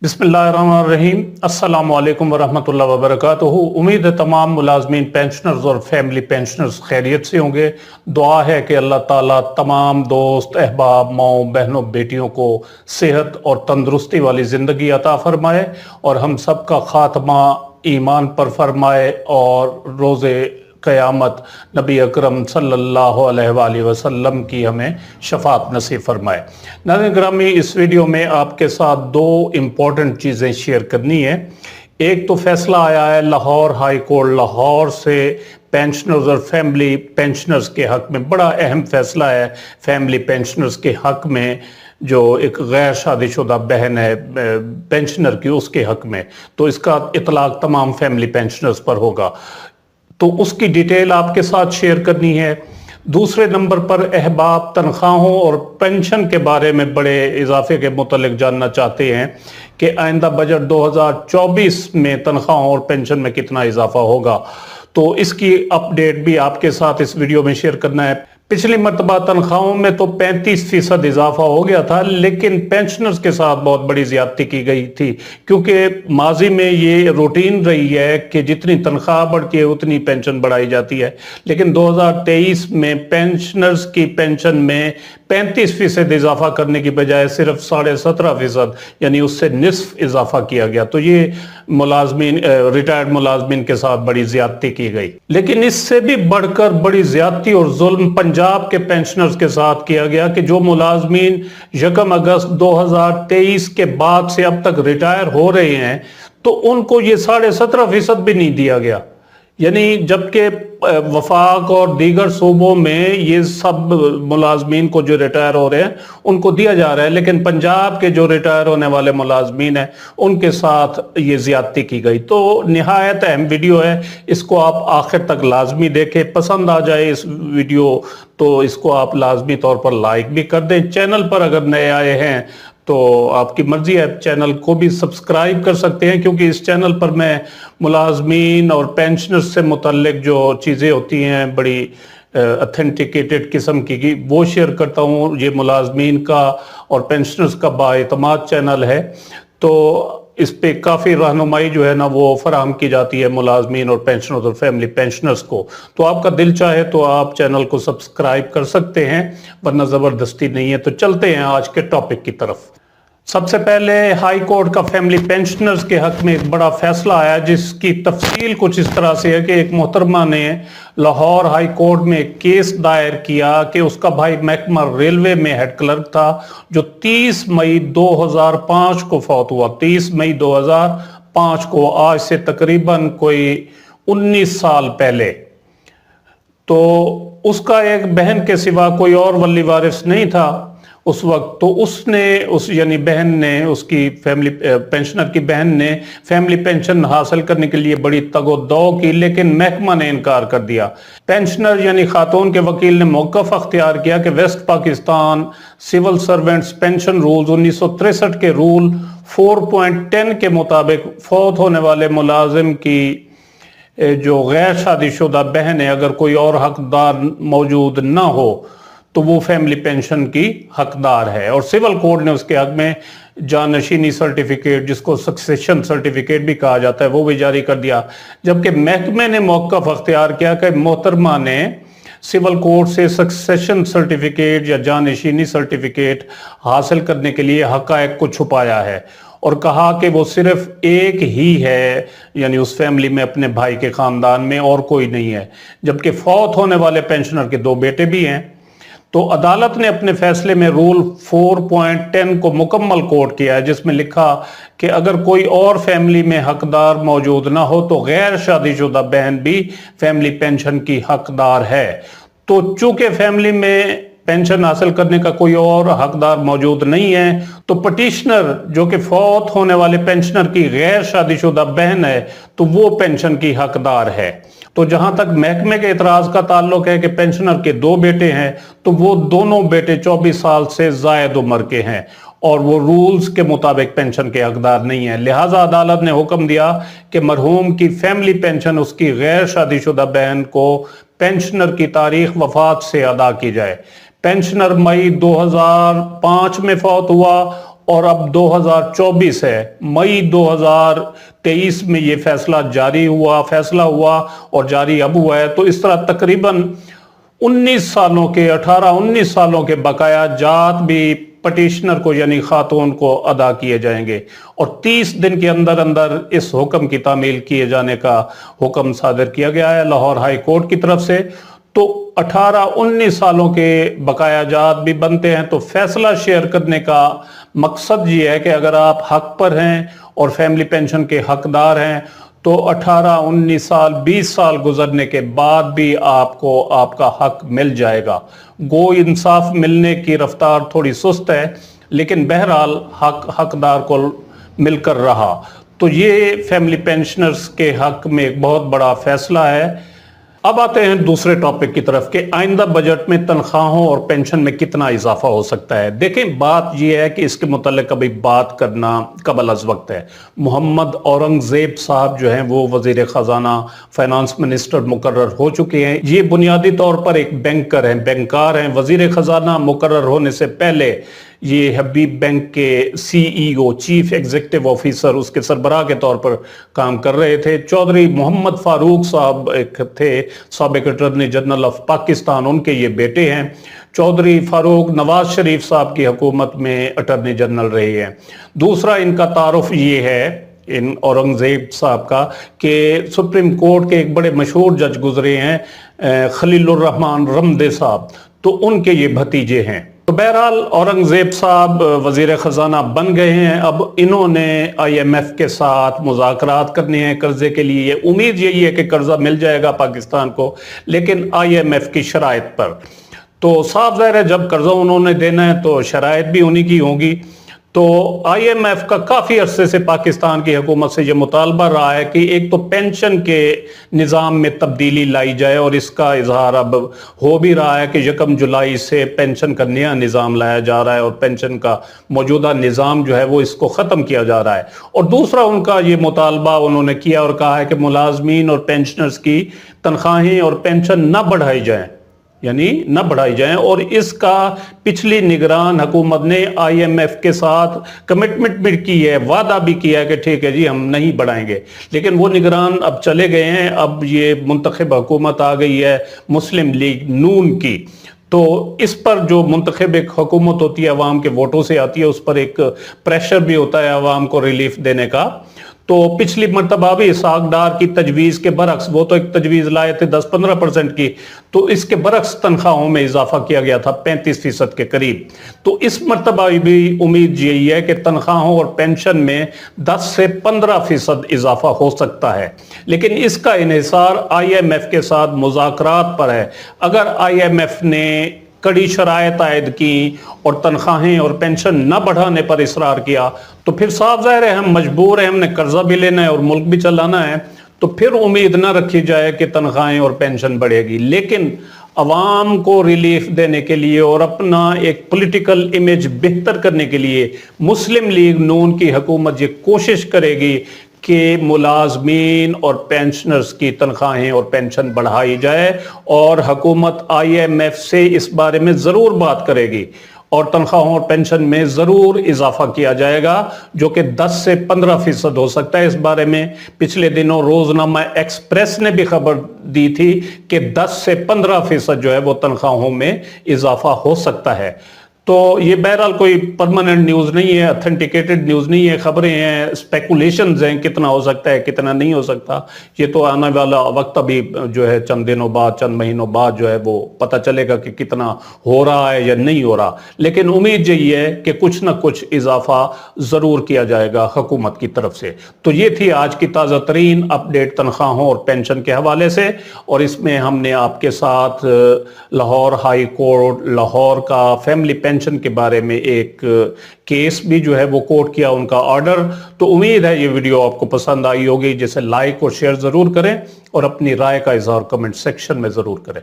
बिस्मिल्लाहिर्रहमानिर्रहीम। अस्सलामु अलैकुम वरहमतुल्लाहि वबरकातुहू। उम्मीद है तमाम मुलाजमीन पेंशनर्स और फैमिली पेंशनर्स खैरियत से होंगे। दुआ है कि अल्लाह ताला तमाम दोस्त अहबाब माओ बहनों बेटियों को सेहत और तंदुरुस्ती वाली ज़िंदगी अता फरमाए और हम सब का खात्मा ईमान पर फरमाए और रोज़े क़यामत नबी अकरम सल्लल्लाहु अलैहि वसल्लम की हमें शफात नसीब फरमाए। नाज़रीन ग्रामी, इस वीडियो में आपके साथ दो इम्पॉर्टेंट चीज़ें शेयर करनी है। एक तो फैसला आया है लाहौर हाई कोर्ट लाहौर से पेंशनर्स और फैमिली पेंशनर्स के हक में, बड़ा अहम फैसला है फैमिली पेंशनर्स के हक में। जो एक गैर शादीशुदा बहन है पेंशनर की, उसके हक में, तो इसका इतलाक तमाम फैमिली पेंशनर्स पर होगा, तो उसकी डिटेल आपके साथ शेयर करनी है। दूसरे नंबर पर अहबाब तनख्वाहों और पेंशन के बारे में बड़े इजाफे के मुतल्लिक जानना चाहते हैं कि आइंदा बजट 2024 में तनख्वाहों और पेंशन में कितना इजाफा होगा, तो इसकी अपडेट भी आपके साथ इस वीडियो में शेयर करना है। पिछली मरतबा तनख्वाहों में तो 35% इजाफा हो गया था, लेकिन पेंशनर्स के साथ बहुत बड़ी ज्यादती की गई थी, क्योंकि माजी में ये रूटीन रही है कि जितनी तनख्वाह बढ़ती है उतनी पेंशन बढ़ाई जाती है। लेकिन 2023 में पेंशनर्स की पेंशन में 35% इजाफा करने की बजाय सिर्फ 17.5% यानी उससे निस्फ इजाफा किया गया। तो ये मुलाजमीन रिटायर्ड मुलाजमीन के साथ बड़ी ज्यादती की गई। लेकिन इससे भी बढ़कर बड़ी ज्यादती और जुल्म पंजाब के पेंशनर्स के साथ किया गया कि जो मुलाजमीन 1 अगस्त 2023 के बाद से अब तक रिटायर हो रहे हैं, तो उनको ये 17.5% भी नहीं दिया गया। यानी जबकि वफाक और दीगर सूबों में ये सब मुलाजमीन को जो रिटायर हो रहे हैं उनको दिया जा रहा है, लेकिन पंजाब के जो रिटायर होने वाले मुलाजमीन हैं उनके साथ ये ज्यादती की गई। तो निहायत अहम वीडियो है, इसको आप आखिर तक लाजमी देखें। पसंद आ जाए इस वीडियो तो इसको आप लाजमी तौर पर लाइक भी कर दें। चैनल पर अगर नए आए हैं तो आपकी मर्जी है, चैनल को भी सब्सक्राइब कर सकते हैं, क्योंकि इस चैनल पर मैं मुलाजमीन और पेंशनर्स से मुतल्लिक जो चीज़ें होती हैं बड़ी ऑथेंटिकेटेड किस्म की वो शेयर करता हूँ। ये मुलाजमीन का और पेंशनर्स का बाएतमाद चैनल है, तो इस पे काफ़ी रहनुमाई जो है ना वो फराहम की जाती है मुलाजमीन और पेंशनर्स और फैमिली पेंशनर्स को। तो आपका दिल चाहे तो आप चैनल को सब्सक्राइब कर सकते हैं, वरना ज़बरदस्ती नहीं है। तो चलते हैं आज के टॉपिक की तरफ। सबसे पहले हाई कोर्ट का फैमिली पेंशनर्स के हक में एक बड़ा फैसला आया, जिसकी तफसील कुछ इस तरह से है कि एक मोहतरमा ने लाहौर हाई कोर्ट में एक केस दायर किया कि उसका भाई महकमा रेलवे में हेड क्लर्क था, जो 30 मई 2005 को फौत हुआ। 30 मई 2005 को, आज से तकरीबन कोई 19 साल पहले। तो उसका एक बहन के सिवा कोई और वली वारिस नहीं था उस वक्त। तो उसने यानी बहन ने, उसकी फैमिली पेंशनर की बहन ने फैमिली पेंशन हासिल करने के लिए बड़ी तगोदौ की, लेकिन महकमा ने इनकार कर दिया। पेंशनर यानी खातून के वकील ने मौक़िफ़ अख्तियार किया कि west Pakistan civil servants pension rules 1963 के रूल 4.10 के मुताबिक फौत होने वाले मुलाजिम की जो गैर शादीशुदा बहन है, अगर कोई और हकदार मौजूद ना हो तो वो फैमिली पेंशन की हकदार है। और सिविल कोर्ट ने उसके हक में जानशीनी सर्टिफिकेट, जिसको सक्सेशन सर्टिफिकेट भी कहा जाता है, वो भी जारी कर दिया। जबकि महकमे ने मौक़िफ़ अख्तियार किया कि मोहतरमा ने सिविल कोर्ट से सक्सेशन सर्टिफिकेट या जानशीनी सर्टिफिकेट हासिल करने के लिए हक़ाइक़ को छुपाया है और कहा कि वो सिर्फ एक ही है, यानी उस फैमिली में अपने भाई के ख़ानदान में और कोई नहीं है, जबकि फौत होने वाले पेंशनर के 2 बेटे भी हैं। तो अदालत ने अपने फैसले में रूल 4.10 को मुकम्मल कोट किया है, जिसमें लिखा कि अगर कोई और फैमिली में हकदार मौजूद ना हो तो गैर शादीशुदा बहन भी फैमिली पेंशन की हकदार है। तो चूंकि फैमिली में पेंशन हासिल करने का कोई और हकदार मौजूद नहीं है, तो पटिशनर जो कि फौत होने वाले पेंशनर की गैर शादीशुदा बहन है, तो वो पेंशन की हकदार है। तो जहां तक महकमे के इतराज का ताल्लुक है कि पेंशनर के 2 बेटे हैं, तो वो दोनों बेटे 24 साल से जायद उम्र के हैं और वो रूल्स के मुताबिक पेंशन के हकदार नहीं है। लिहाजा अदालत ने हुक्म दिया कि मरहूम की फैमिली पेंशन उसकी गैर शादीशुदा बहन को पेंशनर की तारीख वफात से अदा की जाए। पेंशनर मई 2005 में फौत हुआ और अब 2024 है, मई 2023 में ये फैसला हुआ और जारी अब हुआ है। तो इस तरह तकरीबन 18-19 सालों के बकाया जात भी पटिशनर को यानी खातून को अदा किए जाएंगे और 30 दिन के अंदर अंदर इस हुक्म की तामील किए जाने का हुक्म सादर किया गया है लाहौर हाई कोर्ट की तरफ से। तो 18-19 सालों के बकाया जात भी बनते हैं। तो फैसला शेयर करने का मकसद ये है कि अगर आप हक पर हैं और फैमिली पेंशन के हकदार हैं तो 18-19 साल 20 साल गुजरने के बाद भी आपको आपका हक मिल जाएगा। गो इंसाफ मिलने की रफ्तार थोड़ी सुस्त है, लेकिन बहरहाल हकदार को मिलकर रहा। तो ये फैमिली पेंशनर्स के हक में एक बहुत बड़ा फैसला है। अब आते हैं दूसरे टॉपिक की तरफ कि आइंदा बजट में तनख्वाहों और पेंशन में कितना इजाफा हो सकता है। देखें, बात यह है कि इसके मुतालिक अभी बात करना कबल अज़ वक्त है। मोहम्मद औरंगज़ेब साहब जो हैं वो वज़ीर ख़जाना फाइनेंस मिनिस्टर मुकर्रर हो चुके हैं। ये बुनियादी तौर पर एक बैंकर हैं। वज़ीर ख़जाना मुकर्रर होने से पहले ये हबीब बैंक के CEO चीफ एग्जीक्यूटिव ऑफिसर उसके सरबराह के तौर पर काम कर रहे थे। चौधरी मोहम्मद फारूक साहब एक थे साबिक अटॉर्नी जनरल ऑफ पाकिस्तान, उनके ये बेटे हैं। चौधरी फारूक नवाज शरीफ साहब की हुकूमत में अटॉर्नी जनरल रहे हैं। दूसरा इनका तारुफ ये है इन औरंगजेब साहब का कि सुप्रीम कोर्ट के एक बड़े मशहूर जज गुजरे हैं खलीलुर रहमान रमदे साहब, तो उनके ये भतीजे हैं। तो बहरहाल औरंगजेब साहब वजीर खजाना बन गए हैं। अब इन्होंने IMF के साथ मुज़ाकरात करने हैं कर्जे के लिए। उम्मीद यही है कि कर्जा मिल जाएगा पाकिस्तान को, लेकिन IMF की शराइत पर। तो साफ ज़ाहिर है जब कर्जा उन्होंने देना है तो शराइत भी उन्हीं की होगी। तो IMF का काफ़ी अरसे से पाकिस्तान की हुकूमत से ये मुतालबा रहा है कि एक तो पेंशन के निज़ाम में तब्दीली लाई जाए, और इसका इजहार अब हो भी रहा है कि 1 जुलाई से पेंशन का नया निज़ाम लाया जा रहा है और पेंशन का मौजूदा निज़ाम जो है वो इसको ख़त्म किया जा रहा है। और दूसरा उनका ये मुतालबा उन्होंने किया और कहा है कि मुलाजमीन और पेंशनर्स की तनख्वाहें और पेंशन न बढ़ाई जाएँ, यानी न बढ़ाई जाएं। और इसका पिछली निगरान हुकूमत ने IMF के साथ कमिटमेंट भी की है, वादा भी किया है कि ठीक है जी हम नहीं बढ़ाएंगे, लेकिन वो निगरान अब चले गए हैं। अब ये मुंतखब हुकूमत आ गई है मुस्लिम लीग नून की, तो इस पर जो मुंतखब एक हुकूमत होती है अवाम के वोटों से आती है, उस पर एक प्रेशर भी होता है अवाम को रिलीफ देने का। तो पिछली मरतबा भी इसहाक डार की तजवीज़ के बरक्स, वो तो एक तजवीज़ लाए थे 10-15% की, तो इसके बरक्स तनख्वाहों में इजाफा किया गया था 35% के करीब। तो इस मरतबा भी उम्मीद यही है कि तनख्वाहों और पेंशन में 10 से 15% इजाफा हो सकता है, लेकिन इसका इन्हिसार IMF के साथ मुज़ाकरात पर है। अगर IMF ने कड़ी शराइत आयद की और तनख्वाहें और पेंशन न बढ़ाने पर इसरार किया तो फिर साफ ज़ाहिर है हम मजबूर हैं, हमने कर्जा भी लेना है और मुल्क भी चलाना है, तो फिर उम्मीद न रखी जाए कि तनख्वाहें और पेंशन बढ़ेगी। लेकिन अवाम को रिलीफ देने के लिए और अपना एक पॉलिटिकल इमेज बेहतर करने के लिए मुस्लिम लीग नून की हुकूमत ये कोशिश करेगी कि मुलाजमीन और पेंशनर्स की तनख्वाहें और पेंशन बढ़ाई जाए, और हुकूमत IMF से इस बारे में ज़रूर बात करेगी और तनख्वाहों और पेंशन में ज़रूर इजाफा किया जाएगा, जो कि 10 से 15% हो सकता है। इस बारे में पिछले दिनों रोज़नामा एक्सप्रेस ने भी खबर दी थी कि 10 से 15% जो है वो तनख्वाहों में इजाफा हो सकता है। तो ये बहरहाल कोई परमानेंट न्यूज़ नहीं है, ऑथेंटिकेटेड न्यूज़ नहीं है, खबरें हैं, स्पेकुलेशंस हैं, कितना हो सकता है कितना नहीं हो सकता, ये तो आने वाला वक्त अभी जो है चंद दिनों बाद चंद महीनों बाद जो है वो पता चलेगा कि कितना हो रहा है या नहीं हो रहा। लेकिन उम्मीद यही है कि कुछ ना कुछ इजाफा ज़रूर किया जाएगा हुकूमत की तरफ से। तो ये थी आज की ताज़ा तरीन अपडेट तनख्वाहों और पेंशन के हवाले से, और इसमें हमने आपके साथ लाहौर हाई कोर्ट लाहौर का फैमिली पेंशन के बारे में एक केस भी जो है वो कोर्ट किया, उनका ऑर्डर। तो उम्मीद है ये वीडियो आपको पसंद आई होगी, जिसे लाइक और शेयर जरूर करें और अपनी राय का इजहार कमेंट सेक्शन में जरूर करें।